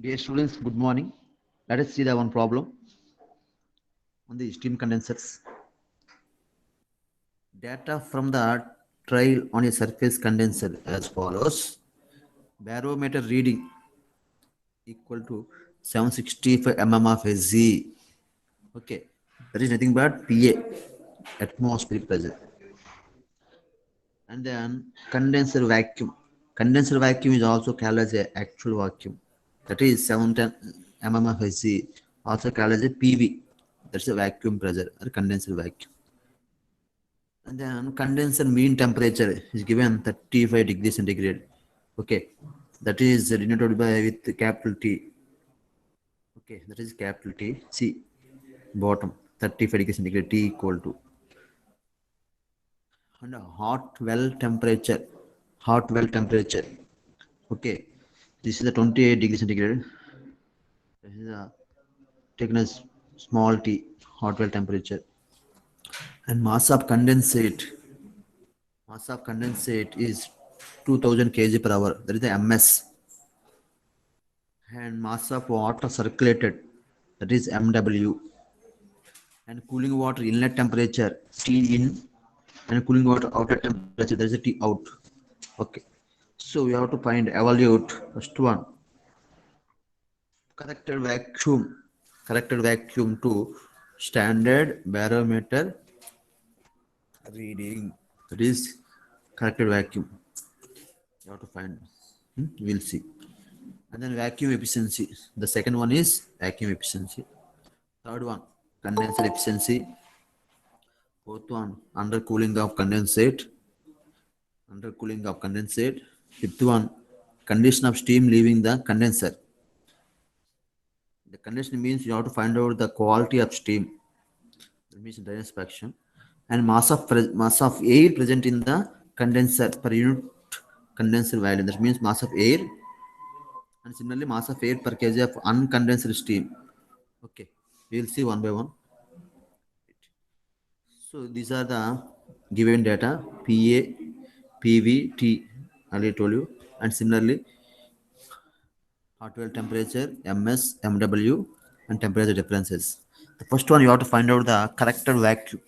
Dear students, good morning. Let us see the one problem on the steam condensers. Data from the trial on a surface condenser as follows. Barometer reading equal to 765 mm of Hg. Okay, that is nothing but PA, atmospheric pressure. And then condenser vacuum. Condenser vacuum is also called as a actual vacuum. That is 710 mm of Hg, also called as a PV. That's a vacuum pressure or condenser vacuum. And then condenser mean temperature is given 35 degrees centigrade. Okay, that is denoted by with capital T. Okay, that is capital T. See, bottom 35 degrees centigrade, T equal to. And hot well temperature. Hot well temperature. Okay, this is the 28 degrees centigrade. This is taken as small t, hot well temperature. And mass of condensate. Mass of condensate is 2000 kg per hour. That is the MS. And mass of water circulated, that is MW. And cooling water inlet temperature, T in. And cooling water outlet temperature, that is a T out. Okay, so we have to find, evaluate first one, corrected vacuum to standard barometer reading. That is corrected vacuum. You have to find. We'll see. And then vacuum efficiency. The second one is vacuum efficiency. Third one, condenser efficiency. Fourth one, undercooling of condensate. Undercooling of condensate. Fifth one, condition of steam leaving the condenser. The condition means you have to find out the quality of steam. That means dryness fraction. And mass of air present in the condenser per unit condenser value. That means mass of air. And similarly, mass of air per kg of uncondensed steam. Okay, we will see one by one. So these are the given data PA, PV, T, I told you, and similarly hot well temperature, MS, MW, and temperature differences. The first one you have to find out the corrected vacuum.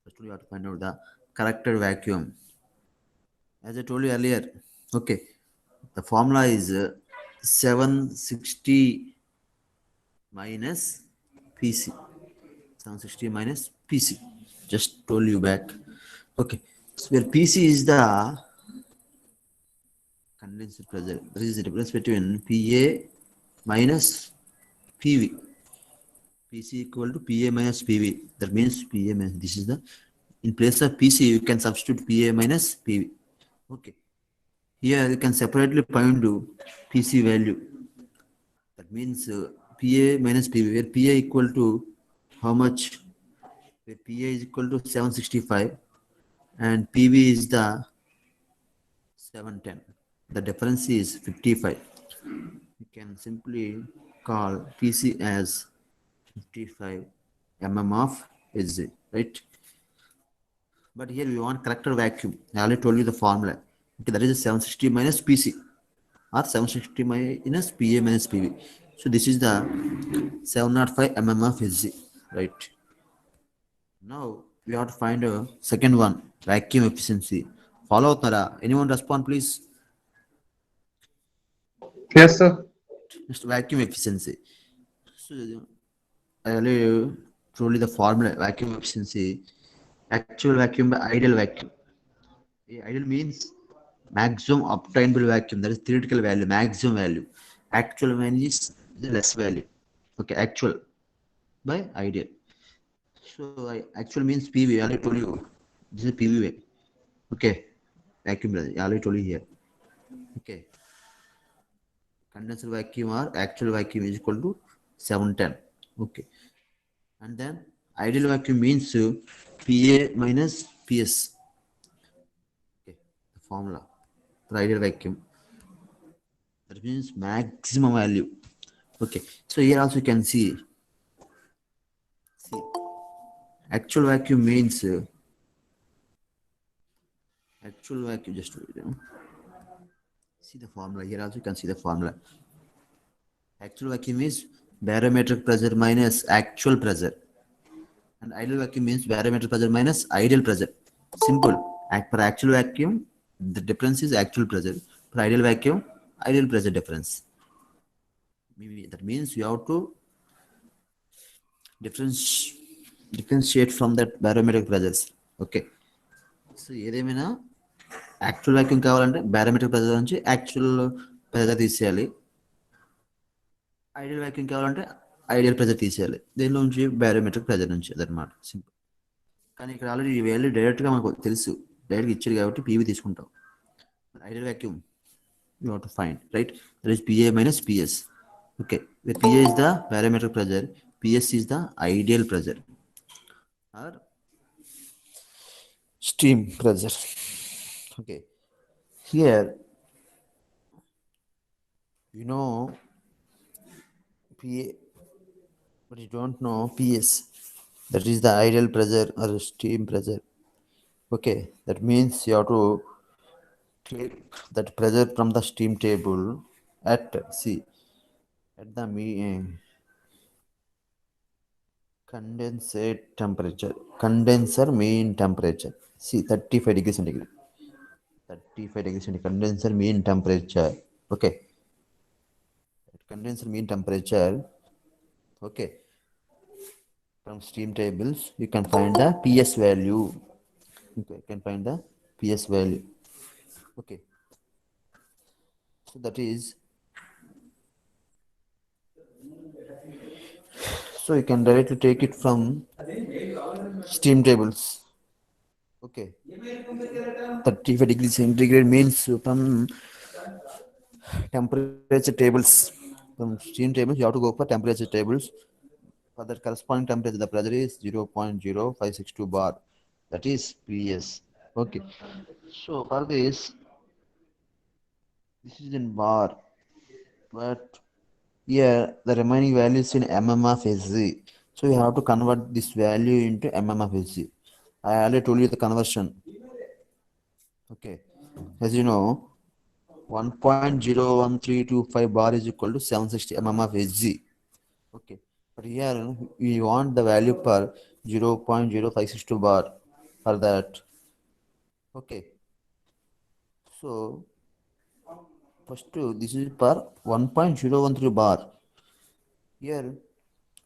First one you have to find out the corrected vacuum. As I told you earlier, okay, the formula is 760 minus PC. 760 minus PC. Just told you back. Okay, so where PC is the condenser pressure. There is the difference between PA minus PV. PC equal to PA minus PV. That means PA minus, this is the, in place of PC, you can substitute PA minus PV. Okay. Here you can separately find PC value. That means PA minus PV, where PA equal to how much? Where PA is equal to 765 and PV is the 710. The difference is 55. You can simply call PC as 55 mm of Hg, right? But here we want corrected vacuum. I already told you the formula. Okay, that is 760 minus PC or 760 minus PA minus PV. So this is the 705 mm of Hg, right? Now we have to find a second one, vacuum efficiency. Follow Tara. Anyone respond, please? Yes, sir. Just vacuum efficiency. So I already told you the formula, vacuum efficiency. Actual vacuum by ideal vacuum. Ideal means maximum obtainable vacuum. That is theoretical value, maximum value. Actual value is the less value. Okay, actual by ideal. So actual means PV. I already told you. This is PV way. Okay, vacuum. I already told you here. Okay, condenser vacuum or actual vacuum is equal to 710. Okay, and then ideal vacuum means PA minus PS. Okay, the formula for ideal vacuum. That means maximum value. Okay, so here also you can see actual vacuum means actual vacuum. Just wait, see the formula here. Also you can see the formula. Actual vacuum is barometric pressure minus actual pressure. And ideal vacuum means barometric pressure minus ideal pressure. Simple. For actual vacuum, the difference is actual pressure. For ideal vacuum, ideal pressure difference. That means you have to differentiate from that barometric pressures. Okay. So ఏదేమైనా actual vacuum కావాలంటే barometric pressure నుంచి actual pressure తీసేయాలి. Ideal vacuum కావాలంటే ideal pressure తీసేయాలి. దీనిలో నుంచి barometric pressure నుంచి అదనమాట సింపుల్. కానీ ఇక్కడ ఆల్రెడీ ఈ వాల్యూ డైరెక్ట్గా మనకు తెలుసు, డైరెక్ట్గా ఇచ్చాడు కాబట్టి పీవీ తీసుకుంటాం. Ideal vacuum you have to find, right? That is PA minus PS. Okay, where PA is the barometric pressure, PS is the ideal pressure or steam pressure. Okay, here you know PA, but you don't know PS. That is the ideal pressure or steam pressure. Okay, that means you have to take that pressure from the steam table at at the condensate temperature, condenser mean temperature. See, 35 degrees centigrade. 35 degrees centigrade, condenser mean temperature. Okay. Condenser mean temperature. Okay. From steam tables, you can find the PS value. Okay, you can find the PS value. Okay. So that is, so you can directly take it from steam tables. Okay. 35 degrees centigrade means from temperature tables. From steam tables, you have to go for temperature tables. For that corresponding temperature, the pressure is 0.0562 bar. That is PS. Okay. So for this is in bar, but here the remaining value is in mm of Hg. So you have to convert this value into mm of Hg. I already told you the conversion. Okay. As you know, 1.01325 bar is equal to 760 mm of Hg. Okay. But here we want the value per 0.0562 bar for that. Okay. So first this is per 1.013 bar. Here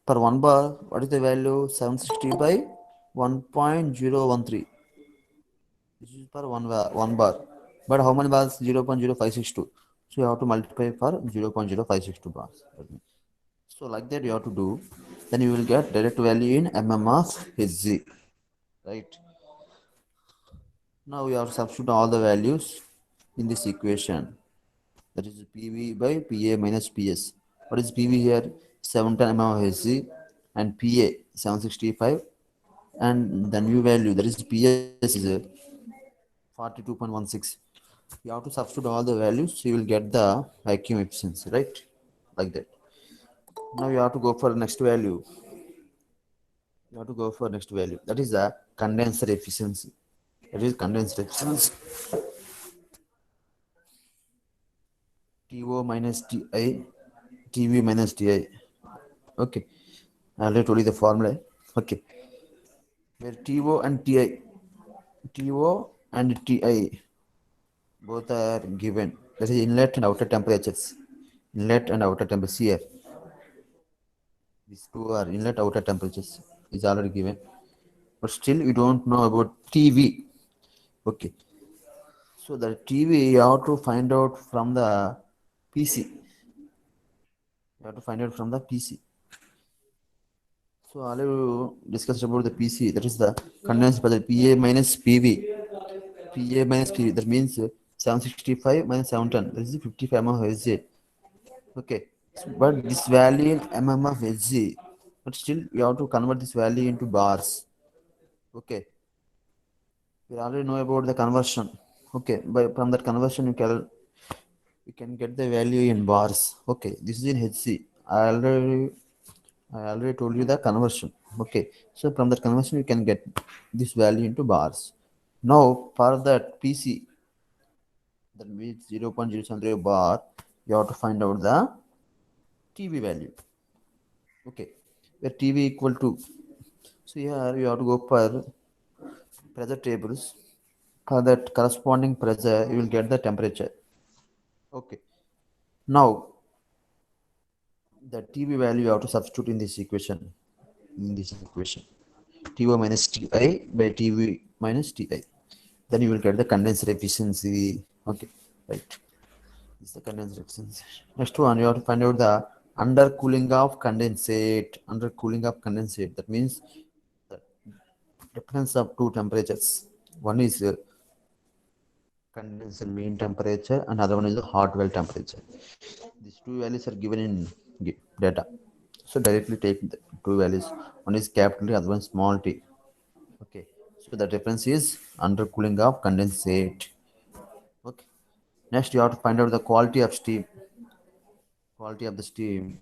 per 1 bar, what is the value? 760 by 1.013. This is per 1 bar. But how many bars? 0.0562. So you have to multiply for 0.0562 bars. So like that you have to do. Then you will get direct value in mm of Hg. Right. Now we have to substitute all the values in this equation. That is PV by PA minus PS. What is PV here? 710 mm of Hg and PA 765, and the new value, that is PS, is 42.16. You have to substitute all the values, so you will get the vacuum efficiency, right? Like that. Now you have to go for the next value. You have to go for next value. That is the condenser efficiency. That is condenser efficiency. TO minus TI, TV minus TI. Okay. I already told you the formula. Okay. Where TO and TI, TO and TI both are given. That is inlet and outer temperatures. Inlet and outer temperature here. These two are inlet outer temperatures is already given. But still you don't know about TV. Okay. So the TV you have to find out from the PC. You have to find out from the PC. So I will discuss about the PC. That is the condensed pressure PA minus PV. PA minus PV. That means 765 minus 710. That is 55 mm of Hg. Okay. But this value in mm of Hg. But still you have to convert this value into bars. Okay. We already know about the conversion. Okay. But from that conversion you can get the value in bars. Okay. This is in Hg. I already told you the conversion. Okay, so from that conversion you can get this value into bars. Now for that PC, that means 0.073 bar, you have to find out the TV value. Okay, where TV equal to, so here you have to go for pressure tables. For that corresponding pressure, you will get the temperature. Okay, now the TV value you have to substitute in this equation. T0 minus Ti by TV minus Ti. Then you will get the condenser efficiency. Okay, right. This is the condenser efficiency. Next one, you have to find out the undercooling of condensate. Undercooling of condensate. That means the difference of two temperatures. One is condenser mean temperature and other one is the hot well temperature. These two values are given in data. So directly take the two values. One is capital T, other one small t. Okay. So the difference is undercooling of condensate. Okay. Next, you have to find out the quality of steam. Quality of the steam.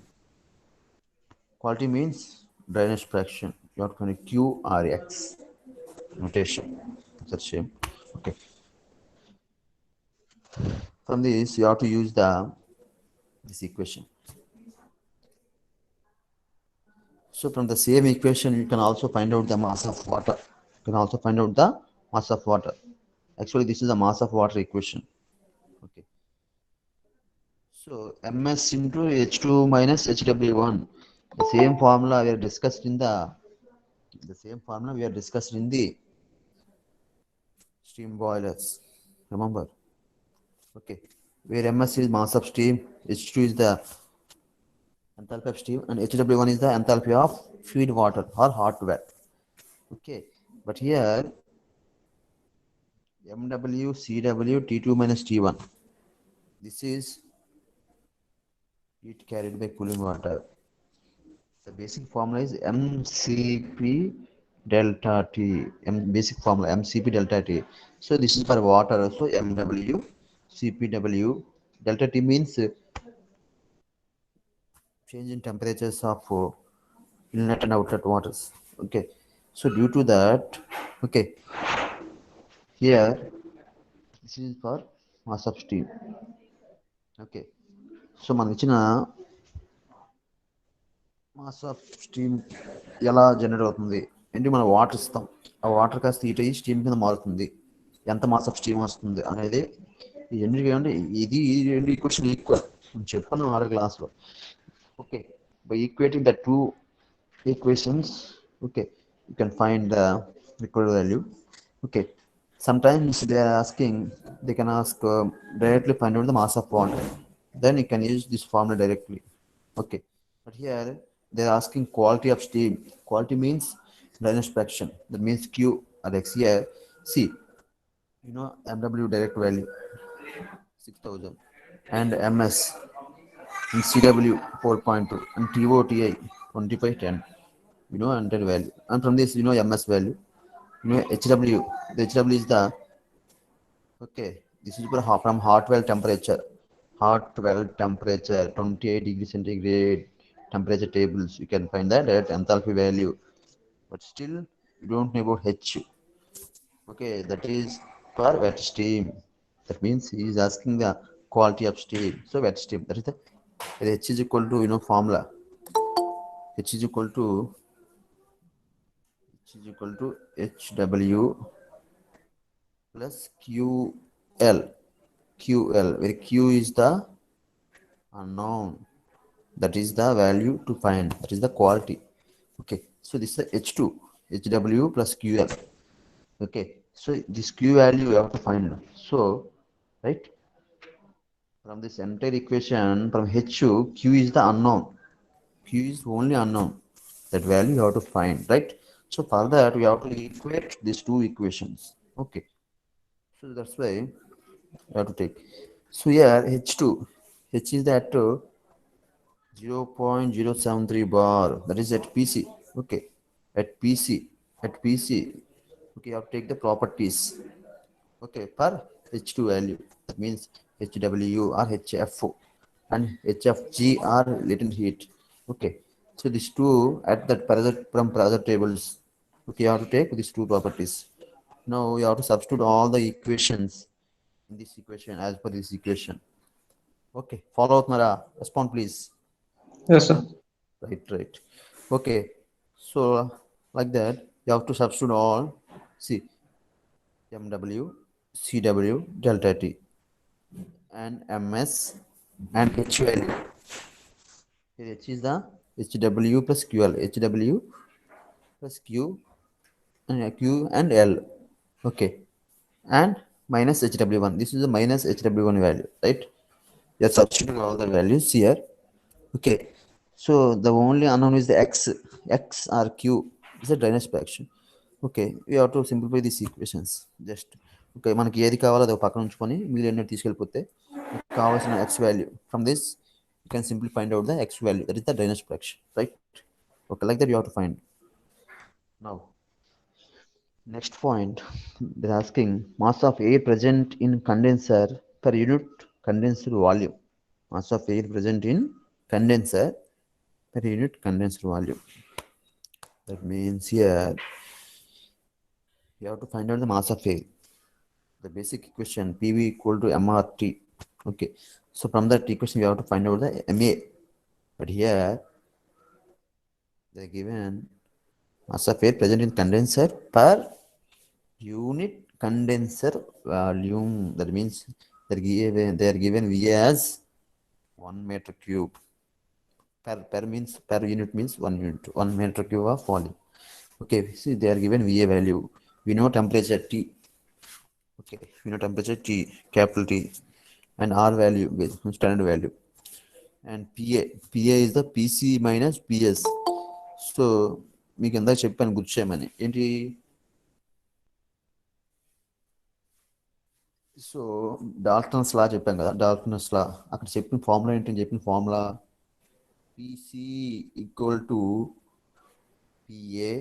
Quality means drainage fraction. You have to find QRX notation. That's the same. Okay. From this, you have to use this equation. So from the same equation, you can also find out the mass of water. Actually, this is the mass of water equation. Okay. So ms into H2 minus HW1. The same formula we are discussed in the steam boilers. Remember? Okay. Where ms is mass of steam, H2 is the enthalpy of steam, and HW1 is the enthalpy of feed water or hot well. Okay. But here MW, CW, T2 minus T1. This is heat carried by cooling water. The basic formula is MCP delta T. Basic formula MCP delta T. So this is for water. So MW, CPW. Delta T means change in temperatures of inlet and outlet waters. Okay. So due to that, okay, here this is for mass of steam. Okay. So మనకి ఇచ్చిన mass of steam ఎలా generate అవుతుంది ఏంటి మనం water ఇస్తాం ఆ water కాస్త heat అయ్యి స్టీమ్ కింద మారుతుంది ఎంత మాస్ ఆఫ్ స్టీమ్ వస్తుంది అనేది ఈ రెండింటికి ఏమంటే ఇది ఈ రెండు ఈక్వేషన్ ఈక్వల్ చెప్పాను 6 క్లాస్లో. Okay, by equating the two equations okay you can find the required value. Okay, sometimes they are asking, they can ask directly find out the mass of water, then you can use this formula directly. Okay, but here they are asking quality of steam. Quality means drainage fraction, that means Q or X. Here see, you know MW direct value 6000 and MS and CW 4.2 and TOTI 2510, you know, and value, and from this you know MS value, you know HW. The HW is the okay. This is from hot well temperature. 28 degrees centigrade temperature tables. You can find that at enthalpy value, but still you don't know about H. Okay, that is for wet steam. That means he is asking the quality of steam. So wet steam. That is the H is equal to formula. H is equal to HW plus QL. Where Q is the unknown. That is the value to find. That is the quality. Okay, so this is H2, HW plus QL. Okay, so this Q value you have to find. So, right, from this entire equation, from H, Q is the unknown. Q is only unknown. That value you have to find, right? So for that we have to equate these two equations. Okay, so that's why you have to take. So here H2, H is that 0.073 bar. That is at PC. Okay, at PC. Okay, you have to take the properties. Okay, per H2 value. That means HW or HFO and HFG are latent heat. Okay, so these two at that from pressure tables. Okay, you have to take these two properties. Now you have to substitute all the equations in this equation as per this equation. Okay, follow up, Mara. Respond, please. Yes, sir. Right. Okay. So like that, you have to substitute all. See, MW, CW, delta T, and MS and H value. Here H is the HW plus QL. HW plus Q and Q and L. Okay. And minus HW1. This is the minus HW1 value, right? You are substituting all the values here. Okay. So the only unknown is the X or Q is a drainage fraction. Okay. We have to simplify these equations. Just okay. మనకి ఏది కావాలో అది పక్కన ఉంచుకొని మిగిలిన తీసుకెళ్ళిపోతే కావాల్సిన X value. From this, you can simply find out the X value. That is the drainage fraction, right? Okay. Like that, you have to find. Now, next point, they're asking mass of air present in condenser per unit condenser volume. Mass of air present in condenser per unit condenser volume. That means here you have to find out the mass of air. The basic equation PV equal to MRT. Okay, so from that equation we have to find out the MA. But here they are given mass of air present in condenser per unit condenser volume. That means they are given V as 1 meter cube. Per unit means 1 unit, 1 meter cube of volume. Okay, see they are given VA value. We know temperature T. Okay, we know temperature T, capital T, and R value, standard value. And PA is the PC minus PS. So మీకు ఎంత చెప్పాను గుర్తు చేయమని ఏంటి. So Dalton's లా చెప్పాను కదా, Dalton's లా అక్కడ చెప్పిన ఫార్ములా ఏంటి చెప్పిన formula PC equal to PA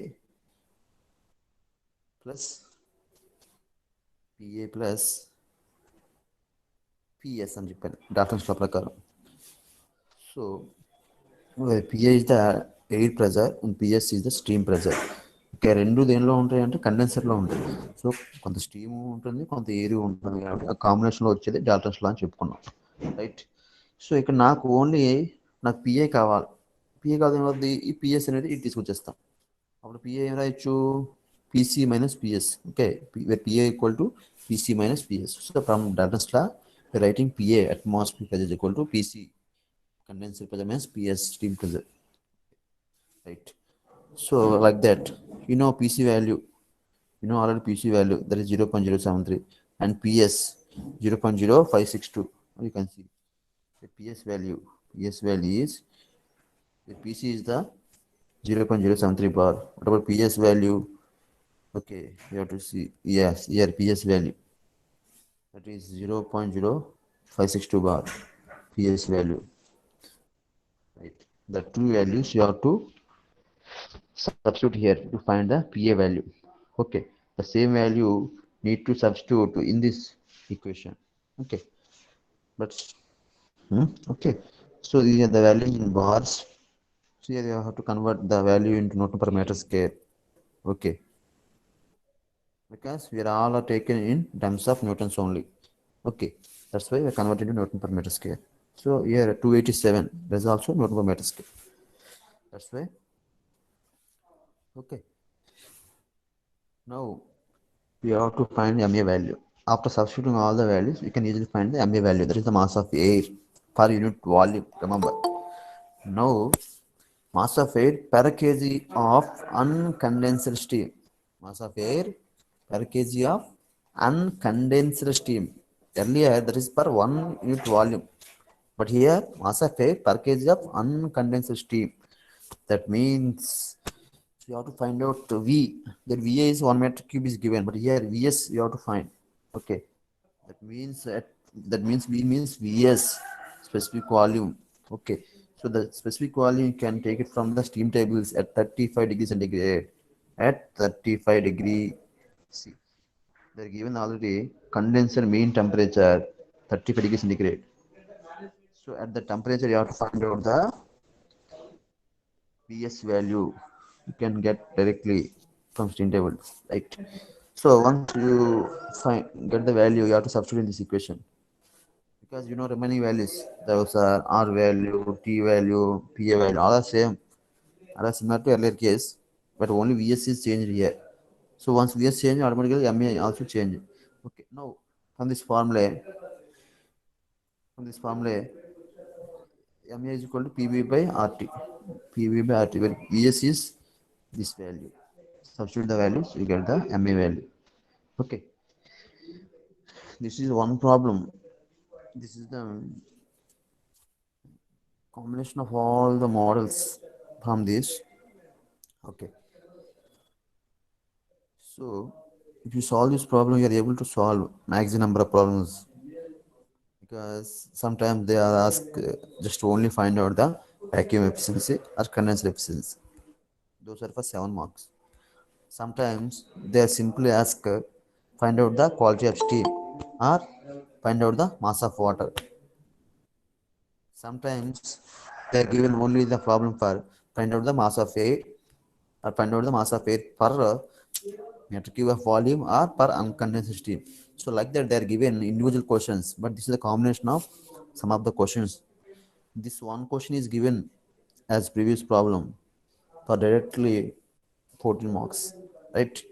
plus PS అని చెప్పాను డాల్టన్స్ లా ప్రకారం. So PA is the air pressure and PS is the steam pressure. Okay, రెండు దేనిలో ఉంటాయి అంటే కండెన్సర్లో ఉంటాయి. సో కొంత స్టీమ్ ఉంటుంది, కొంత ఎయిర్ ఉంటుంది, కాబట్టి ఆ కాంబినేషన్లో వచ్చేది డాల్టన్స్ లా అని చెప్పుకున్నాం, రైట్. సో ఇక్కడ నాకు పిఏ కావాలి. పిఏ కాదు ఏమవుతుంది, ఈ పిఎస్ అనేది ఇది తీసుకొచ్చేస్తాం. అప్పుడు పిఏ ఏం రాయొచ్చు, PC minus PS. Okay, PA equal to PC minus PS. So from Dalton's law writing PA atmosphere pressure equal to PC condenser pressure minus PS steam pressure, right? So like that, you know PC value, already PC value, that is 0.073, and PS 0.0562. You can see the PS value is the PC is the 0.073 bar. What about PS value? Okay, you have to see, yes, here PS value, that is 0.0562 bar PS value, right? The two values you have to substitute here to find the PA value. Okay, the same value need to substitute in this equation. Okay, but okay, so these are the value in bars. So here you have to convert the value into Newton per meter square. Okay, because we are all taken in terms of newtons only. Okay, that's why we are converted to Newton per meter square. So here 287, that is also Newton per meter square. That's why. Okay, now we have to find the MA value. After substituting all the values, we can easily find the MA value, that is the mass of air per unit volume. Remember, now mass of air per kg of uncondensed steam. Mass of air per kg of uncondensed steam. Earlier that is per 1 unit volume, but here mass of air per kg of uncondensed steam. That means you have to find out V. That VA is 1 meter cube is given, but here VS you have to find. Okay, that means V means VS, specific volume. Okay, so the specific volume you can take it from the steam tables at 35 degrees centigrade. At 35 degree C, they're given already condenser mean temperature 35 degrees centigrade. So at the temperature you have to find out the PS value. You can get directly from steam table, right? So once you get the value, you have to substitute in this equation. because you know remaining values, those are R value, T value, PA value, all are same, all are similar to earlier case, but only VS is changed here. So once VS change, automatically MA also change. Okay, now from this formula, from this formula, MA is equal to PV by RT. PV by RT, where VS is this value. Substitute the values, you get the MA value. Okay, this is one problem. This is the combination of all the models from this. Okay, so if you solve this problem, you are able to solve maximum number of problems, because sometimes they are asked just to only find out the vacuum efficiency or condenser efficiency. Those are for 7 marks. Sometimes they simply ask find out the quality of steam or find out the mass of water. Sometimes they are given only the problem for find out the mass of air or find out the mass of air per metric cube of volume or per uncondensed steam. So like that they are given individual questions, but this is a combination of some of the questions. This one question is given as previous problem for directly 14 marks, right?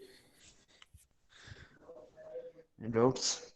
Any doubts?